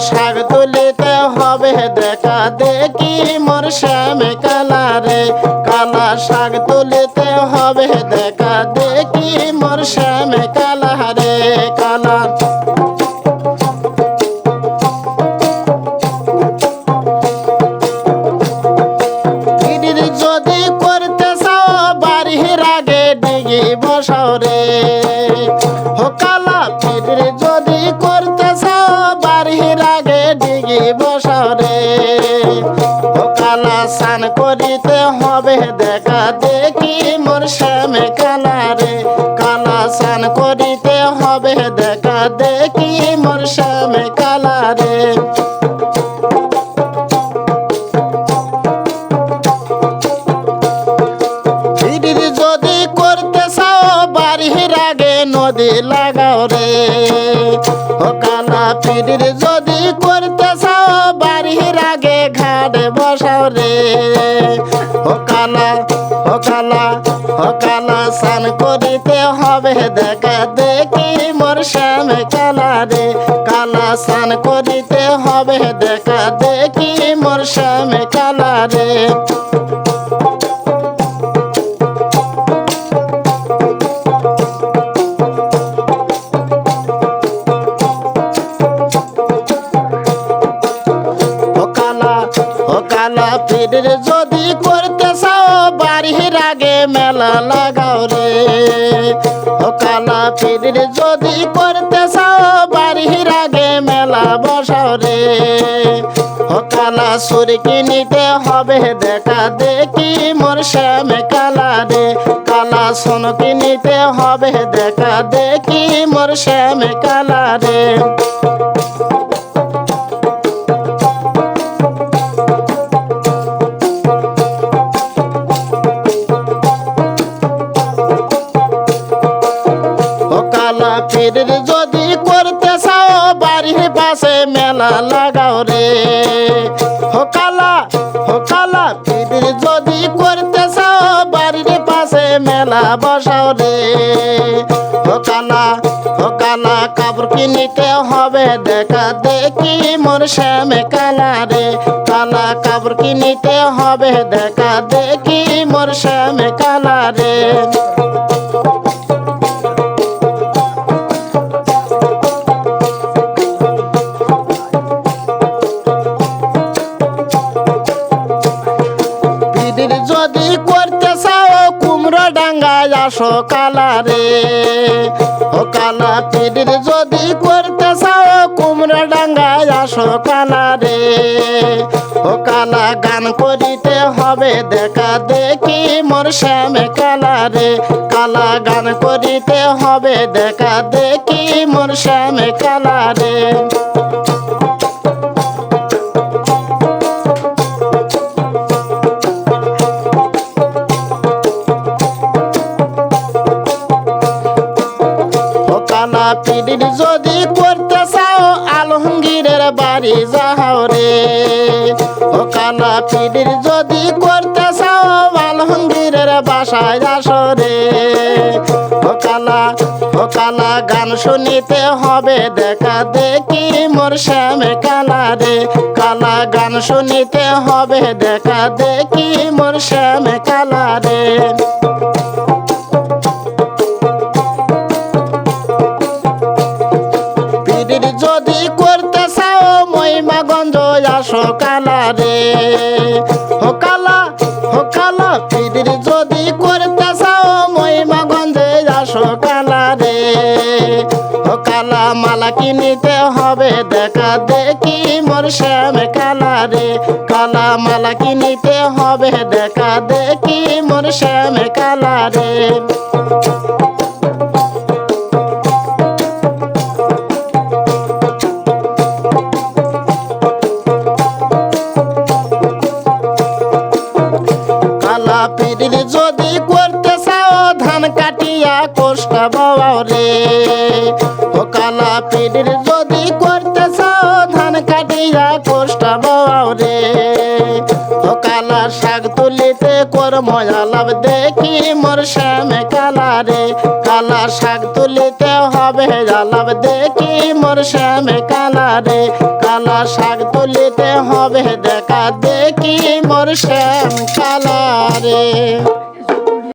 শাক তুলিতে হবে দেখা দেখি মোর শ্যামে কালারে, কালা শাক তুলিতে হবে দেখা দেখি মোর শ্যামে কালারে কালা। যদি করতে চাও বাড়ির আগে ডিগি বসাও রে, ও কালা পিড়ির যদি করতে চাও বাড়ির আগে ডিগি বসাও রে, ও কালা স্নান করিতে হবে দেখা দেখি মোর শ্যামে কালারে, কালা স্নান করিতে হবে দেখা দেখি মোর শ্যামে কালারে। যদি করতে চাও বাড়ির আগে নদী লাগাও রে, ও কালা পিড়ির যদি করতে চাও বাড়ির আগে ঘাটে বসাও রে, ও কালা ও কালা ও কালা স্নান করিতে হবে দেখা দেখি মোর শ্যামে কালারে, কালা স্নান করিতে হবে দেখা দেখি মোর শ্যামে কালারে। পিড়ির যদি করতে চাও বাড়ির আগে মেলা লাগাও রে, ও কালা পিড়ির যদি করতে চাও বাড়ির আগে মেলা বসাও রে, ও কালা সুরকি নিতে হবে দেখা দেখি মোর শ্যামে কালারে, কালা সোনকি নিতে হবে দেখা দেখি মোর শ্যামে কালারে। পিড়ির যদি করতে চাও বাড়ির পাশে মেলা লাগাও রে, ও কালা পিড়ির যদি করতে চাও বাড়ির পাশে মেলা বসাও রে, ও কালা কাপড় কিনিতে হবে দেখা দেখি মোর শ্যামে কালারে, কালা কাপড় কিনিতে হবে দেখা দেখি মোর শ্যামে কালারে। যদি করতে চাও কুমড়ো ডাঙ্গায় আসো কালারে, ও কালা পিড়ির যদি করতে চাও কুমড়ো ডাঙ্গায় আসো কালারে, ও কালা গান করিতে হবে দেখা দেখি মোর শ্যামে কালারে, কালা গান করিতে হবে দেখা দেখি মোর শ্যামে কালারে। পিড়ির যদি করতে চাও আলমগীরের বাড়ি যাও রে, ও কালা পিড়ির যদি করতে চাও আলমগীরের বাসায় আসো রে, ও কালা গান শুনিতে হবে দেখা দেখি মোর শ্যামে কালারে, কালা গান শুনিতে হবে দেখা দেখি মোর শ্যামে কালারে। যদি করতে চাও মহিমাগঞ্জ আসো কালারে, ও কালা পিড়ির যদি করতে চাও মহিমাগঞ্জে আসো কালারে, ও কালা মালা কিনিতে হবে দেখা দেখি মোর শ্যামে কালারে, কালা মালা কিনিতে হবে দেখা দেখি মোর শ্যামে কালারে। পিড়ির যদি করতে চাও ধান কাটিয়া কোষ্টা বাও রে, ও কালা পিড়ির যদি করতে চাও ধান কাটিয়া কোষ্টা বাও রে, ও কালা শাক তুলিতে কর্ম আলাপ দেখি মোর শ্যাম কালারে কালা শাক তুলিতে হবে আলাপ দেখি মোর শ্যাম কালারে কালা শাক তুলিতে হবে দেখা দেখি মোর শ্যাম কালারে।